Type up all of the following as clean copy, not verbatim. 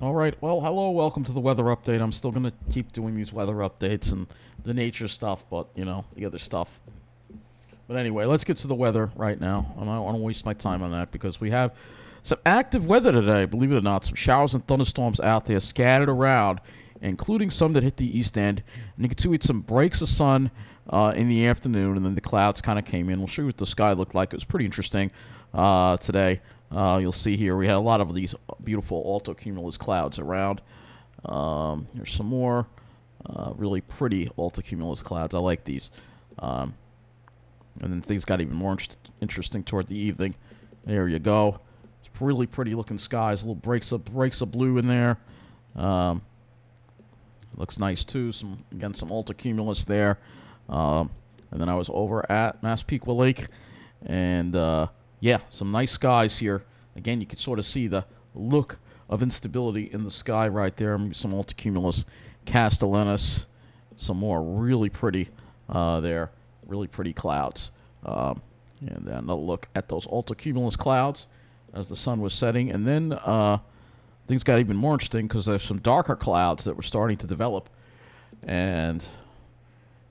All right. Well, hello. Welcome to the weather update. I'm still going to keep doing these weather updates and the nature stuff, but, you know, the other stuff. But anyway, let's get to the weather right now. I don't want to waste my time on that because we have some active weather today, believe it or not. Some showers and thunderstorms out there scattered around, including some that hit the east end. And you can see we had some breaks of sun in the afternoon, and then the clouds kind of came in. We'll show you what the sky looked like. It was pretty interesting today. You'll see here we had a lot of these beautiful altocumulus clouds around. Here's some more really pretty altocumulus clouds. I like these. And then things got even more interesting toward the evening. There you go. It's really pretty looking skies. Little breaks of blue in there. Looks nice too. Some altocumulus there. And then I was over at Massapequa Lake, and yeah, some nice skies here. Again, you can sort of see the look of instability in the sky right there. Some altocumulus castellanus, some more really pretty there, really pretty clouds. And then another look at those altocumulus clouds as the sun was setting. And then things got even more interesting because there's some darker clouds that were starting to develop. And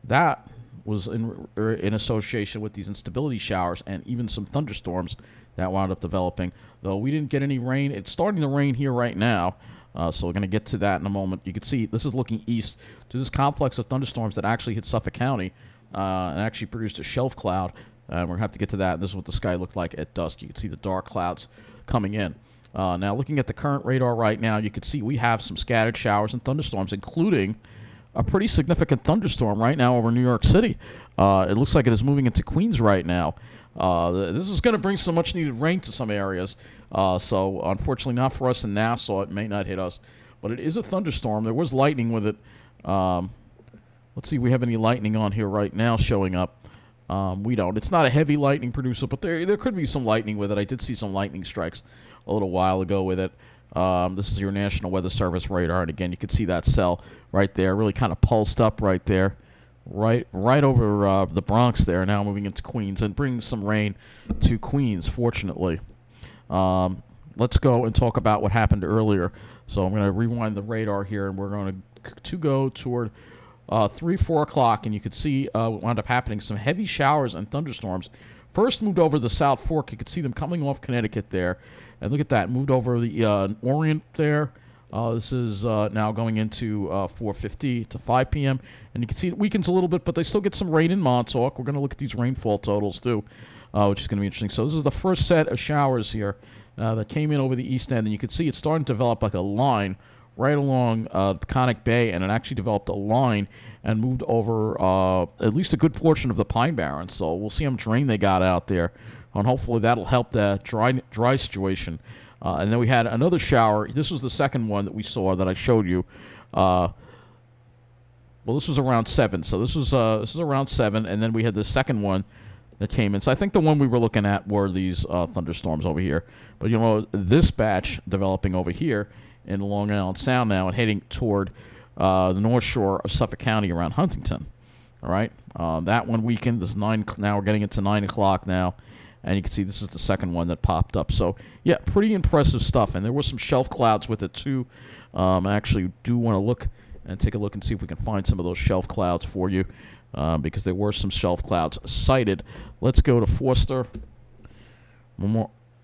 that was in association with these instability showers and even some thunderstorms that wound up developing. Though we didn't get any rain. It's starting to rain here right now, so we're going to get to that in a moment. You can see this is looking east to this complex of thunderstorms that actually hit Suffolk County and actually produced a shelf cloud. And we're going to have to get to that. This is what the sky looked like at dusk. You can see the dark clouds coming in. Now, looking at the current radar right now, you can see we have some scattered showers and thunderstorms, including a pretty significant thunderstorm right now over New York City. It looks like it is moving into Queens right now. This is going to bring some much-needed rain to some areas. So, unfortunately, not for us in Nassau. It may not hit us. But it is a thunderstorm. There was lightning with it. Let's see if we have any lightning on here right now showing up. We don't. It's not a heavy lightning producer, but there could be some lightning with it. I did see some lightning strikes a little while ago with it. This is your National Weather Service radar, and again, you can see that cell right there, really kind of pulsed up right there, right over the Bronx there, now moving into Queens, and bringing some rain to Queens, fortunately. Let's go and talk about what happened earlier. So I'm going to rewind the radar here, and we're going to go toward 3-4 o'clock, and you can see what wound up happening. Some heavy showers and thunderstorms first moved over the South Fork. You could see them coming off Connecticut there. And look at that, moved over the Orient there. This is now going into 4:50 to 5 p.m. And you can see it weakens a little bit, but they still get some rain in Montauk. We're going to look at these rainfall totals too, which is going to be interesting. So this is the first set of showers here that came in over the east end. And you can see it's starting to develop like a line right along Peconic Bay, and it actually developed a line and moved over at least a good portion of the Pine Barrens. So we'll see how much rain they got out there. And hopefully that'll help the dry situation. And then we had another shower. This was the second one that we saw that I showed you. Well, this was around 7. So this is around 7, and then we had the second one that came in. So I think the one we were looking at were these thunderstorms over here. But you know, this batch developing over here in the Long Island Sound now and heading toward the North Shore of Suffolk County around Huntington. All right, that one weakened. This is 9. Now we're getting into 9 o'clock now. And you can see this is the second one that popped up. So, yeah, pretty impressive stuff. And there were some shelf clouds with it, too. I actually do want to look and take a look and see if we can find some of those shelf clouds for you, because there were some shelf clouds sighted. Let's go to Forster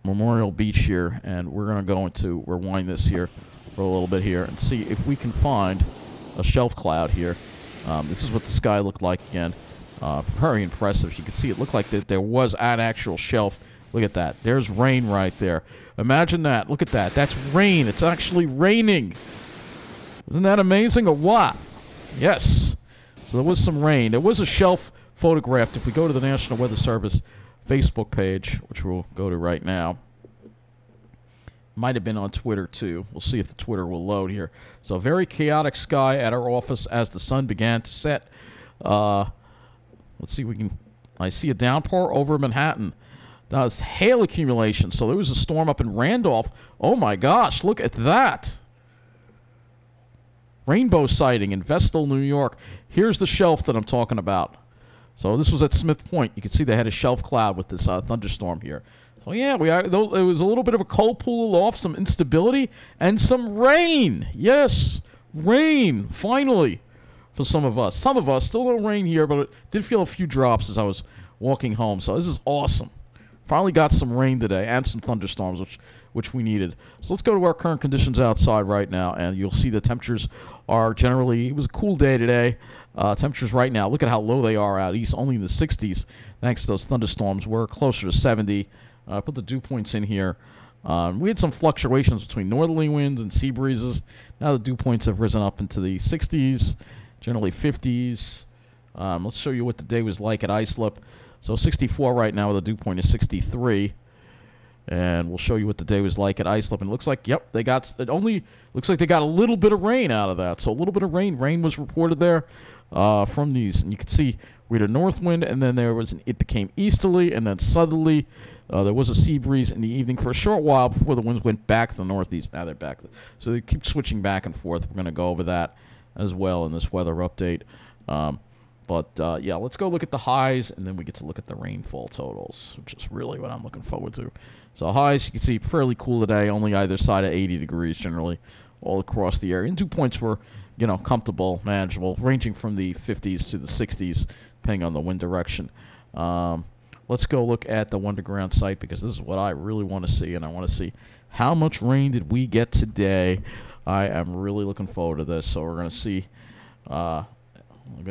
Memorial Beach here, and we're going to go into rewind this here for a little bit here and see if we can find a shelf cloud here. This is what the sky looked like again. Very impressive. You can see it looked like that there was an actual shelf. Look at that. There's rain right there. Imagine that. Look at that. That's rain. It's actually raining. Isn't that amazing or what? Yes. So there was some rain. There was a shelf photographed. If we go to the National Weather Service Facebook page, which we'll go to right now, might have been on Twitter too. We'll see if the Twitter will load here. So a very chaotic sky at our office as the sun began to set. Let's see if we can... I see a downpour over Manhattan. That's hail accumulation. So there was a storm up in Randolph. Oh, my gosh. Look at that. Rainbow sighting in Vestal, New York. Here's the shelf that I'm talking about. So this was at Smith Point. You can see they had a shelf cloud with this thunderstorm here. So So yeah, it was a little bit of a cold pool aloft, some instability, and some rain. Yes, rain, finally, for some of us. Some of us, still no rain here, but it did feel a few drops as I was walking home. So this is awesome. Finally got some rain today and some thunderstorms, which we needed. So let's go to our current conditions outside right now, and you'll see the temperatures are generally, it was a cool day today. Temperatures right now, look at how low they are out east, only in the 60s, thanks to those thunderstorms. We're closer to 70. Put the dew points in here. We had some fluctuations between northerly winds and sea breezes. Now the dew points have risen up into the 60s, generally 50s. Let's show you what the day was like at Islip. So 64 right now, the dew point is 63. And we'll show you what the day was like at Islip. And it looks like, yep, looks like they got a little bit of rain out of that. So a little bit of rain. Rain was reported there from these. And you can see we had a north wind, and then it became easterly, and then southerly. There was a sea breeze in the evening for a short while before the winds went back to the northeast. Now they're back. So they keep switching back and forth. We're going to go over that as well in this weather update. Yeah, let's go look at the highs, and then we get to look at the rainfall totals, which is really what I'm looking forward to. So highs, you can see fairly cool today, only either side of 80 degrees generally all across the area. And dew points were, comfortable, manageable, ranging from the 50s to the 60s, depending on the wind direction. Let's go look at the underground site, because this is what I really want to see, and I want to see how much rain did we get today. I am really looking forward to this. So we're going to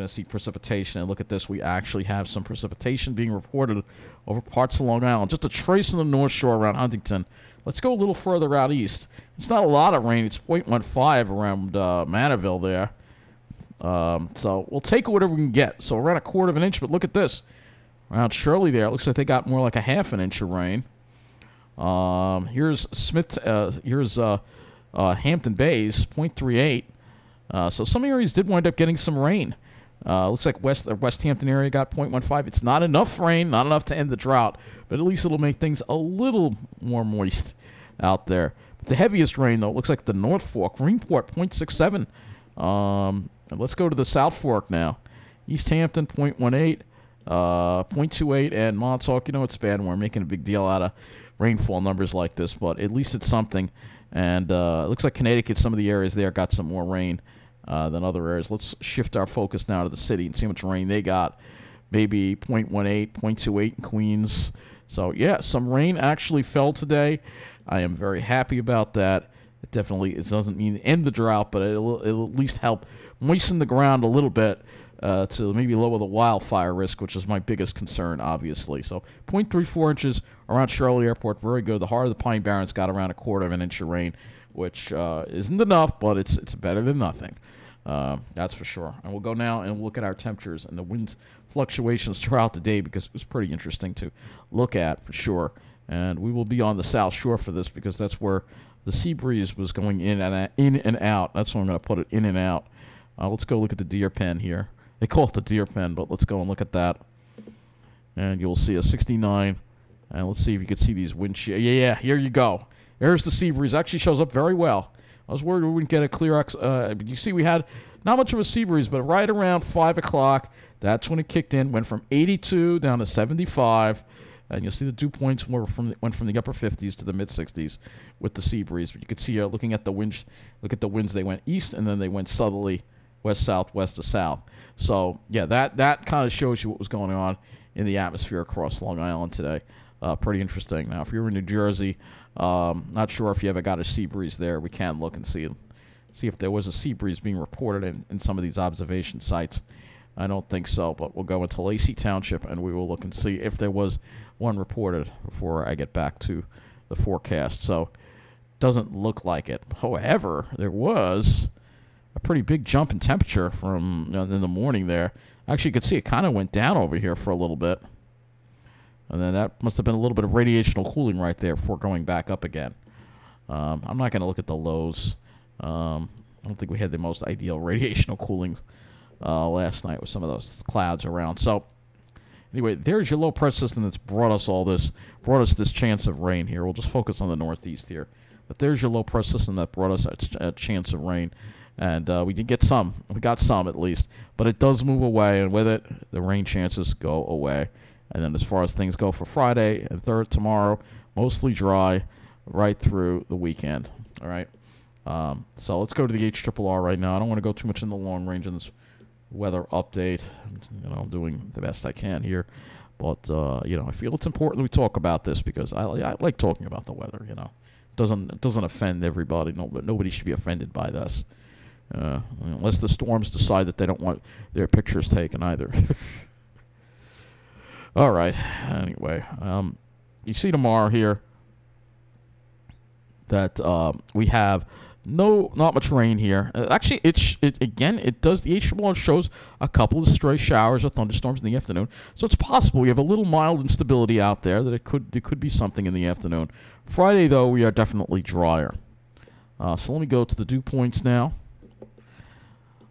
see precipitation, and look at this. We actually have some precipitation being reported over parts of Long Island, just a trace on the North Shore around Huntington. Let's go a little further out east. It's not a lot of rain. It's 0.15 around Manorville there. So we'll take whatever we can get. So around a quarter of an inch, but look at this. Around Shirley there, it looks like they got more like a half an inch of rain. Here's Hampton Bays, 0.38. So some areas did wind up getting some rain. Looks like West Hampton area got 0.15. It's not enough rain, not enough to end the drought, but at least it'll make things a little more moist out there. But the heaviest rain, though, looks like the North Fork, Greenport, 0.67. And let's go to the South Fork now. East Hampton, 0.18. 0.28, and Montauk. It's bad when we're making a big deal out of rainfall numbers like this, but at least it's something. And it looks like Connecticut, some of the areas there got some more rain than other areas. Let's shift our focus now to the city and see how much rain they got. Maybe 0.18, 0.28 in Queens. So, yeah, some rain actually fell today. I am very happy about that. It doesn't mean end the drought, but it'll at least help moisten the ground a little bit to maybe lower the wildfire risk, which is my biggest concern, obviously. So 0.34 inches around Charlotte Airport, very good. The heart of the Pine Barrens got around a quarter of an inch of rain, which isn't enough, but it's better than nothing. That's for sure. And we'll go now and look at our temperatures and the wind fluctuations throughout the day, because it was pretty interesting to look at for sure. And we will be on the South Shore for this, because that's where the sea breeze was going in and out. That's where I'm going to put it, in and out. Let's go look at the deer pen here. They call it the deer pen, but let's go and look at that. And you'll see a 69. And let's see if you can see these wind shear. Yeah, here you go. There's the sea breeze. Actually shows up very well. I was worried we wouldn't get a clear... you see we had not much of a sea breeze, but right around 5 o'clock, that's when it kicked in. Went from 82 down to 75. And you'll see the dew points went from the upper 50s to the mid-60s with the sea breeze. But you can see here, looking at the winds, look at the winds. They went east, and then they went southerly, west-south, west to south. So, yeah, that kind of shows you what was going on in the atmosphere across Long Island today. Pretty interesting. Now, if you're in New Jersey, not sure if you ever got a sea breeze there. We can look and see if there was a sea breeze being reported in some of these observation sites. I don't think so, but we'll go into Lacey Township, and we will look and see if there was one reported before I get back to the forecast. So, doesn't look like it. However, there was a pretty big jump in temperature from in the morning there. Actually, you could see it kind of went down over here for a little bit. And then that must have been a little bit of radiational cooling right there before going back up again. I'm not going to look at the lows. I don't think we had the most ideal radiational cooling last night with some of those clouds around. So, anyway, there's your low pressure system that's brought us this chance of rain here. We'll just focus on the northeast here. But there's your low pressure system that brought us a chance of rain. And we did get some. We got some, at least. But it does move away, and with it, the rain chances go away. And then as far as things go for Friday and tomorrow, mostly dry right through the weekend. All right. So let's go to the HRRR right now. I don't want to go too much in the long range in this weather update. I'm doing the best I can here. But, I feel it's important we talk about this because I like talking about the weather, It doesn't offend everybody. Nobody should be offended by this. Unless the storms decide that they don't want their pictures taken either. All right. Anyway, you see tomorrow here that we have not much rain here. Actually, it does. The HRRR shows a couple of stray showers or thunderstorms in the afternoon. So it's possible we have a little mild instability out there that there could be something in the afternoon. Friday, though, we are definitely drier. So let me go to the dew points now.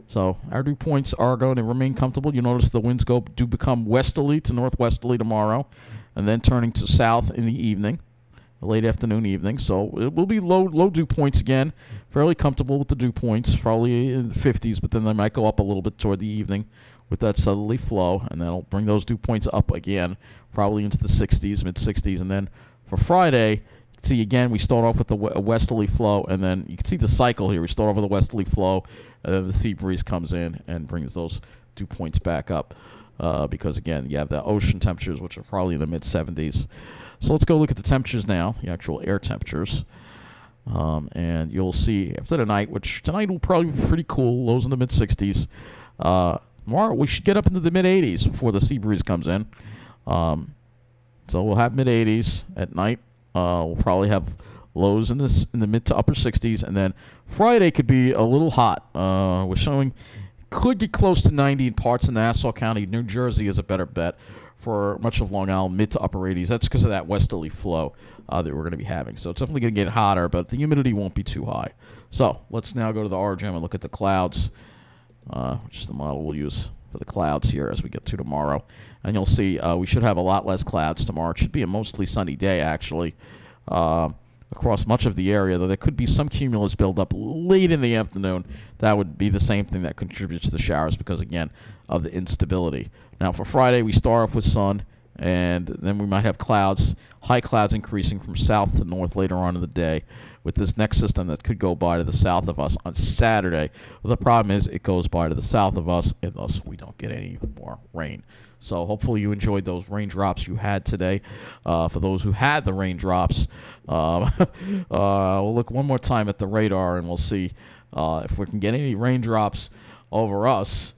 So our dew points are going to remain comfortable. You notice the winds do become westerly to northwesterly tomorrow, and then turning to south in the evening. Late afternoon, evening. So it will be low dew points again. Fairly comfortable with the dew points, probably in the 50s, but then they might go up a little bit toward the evening with that southerly flow, and that'll bring those dew points up again, probably into the 60s, mid-60s. And then for Friday, you can see again, we start off with the westerly flow, and then you can see the cycle here. We start off with a westerly flow, and then the sea breeze comes in and brings those dew points back up because, again, you have the ocean temperatures, which are probably in the mid-70s. So let's go look at the temperatures now, the actual air temperatures. And you'll see after the night, which tonight will probably be pretty cool, lows in the mid-60s. Tomorrow we should get up into the mid-80s before the sea breeze comes in. So we'll have mid-80s at night. We'll probably have lows in the mid to upper 60s. And then Friday could be a little hot. We're showing could get close to 90 in parts of Nassau County. New Jersey is a better bet. For much of Long Island, mid to upper 80s. That's because of that westerly flow that we're going to be having. So it's definitely going to get hotter, but the humidity won't be too high. So let's now go to the RGM and look at the clouds, which is the model we'll use for the clouds here as we get to tomorrow. And you'll see we should have a lot less clouds tomorrow. It should be a mostly sunny day, actually, across much of the area, though there could be some cumulus buildup late in the afternoon. That would be the same thing that contributes to the showers because, again, of the instability. Now, for Friday, we start off with sun, and then we might have clouds, high clouds increasing from south to north later on in the day with this next system that could go by to the south of us on Saturday. Well, the problem is it goes by to the south of us, and thus we don't get any more rain. So hopefully you enjoyed those raindrops you had today. For those who had the raindrops, we'll look one more time at the radar, and we'll see if we can get any raindrops over us.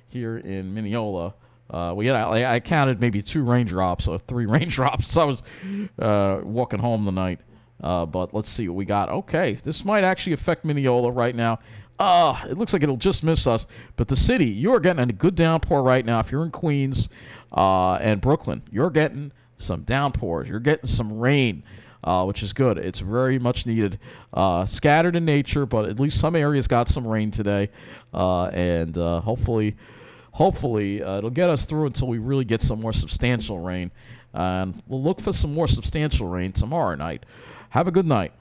Here in Mineola, I counted maybe 2 raindrops or 3 raindrops. So I was walking home tonight, but let's see what we got. Okay, this might actually affect Mineola right now. It looks like it'll just miss us, but the city, you're getting a good downpour right now. If you're in Queens and Brooklyn, you're getting some downpours. You're getting some rain. Which is good. It's very much needed. Scattered in nature, but at least some areas got some rain today, and hopefully it'll get us through until we really get some more substantial rain. And we'll look for some more substantial rain tomorrow night. Have a good night.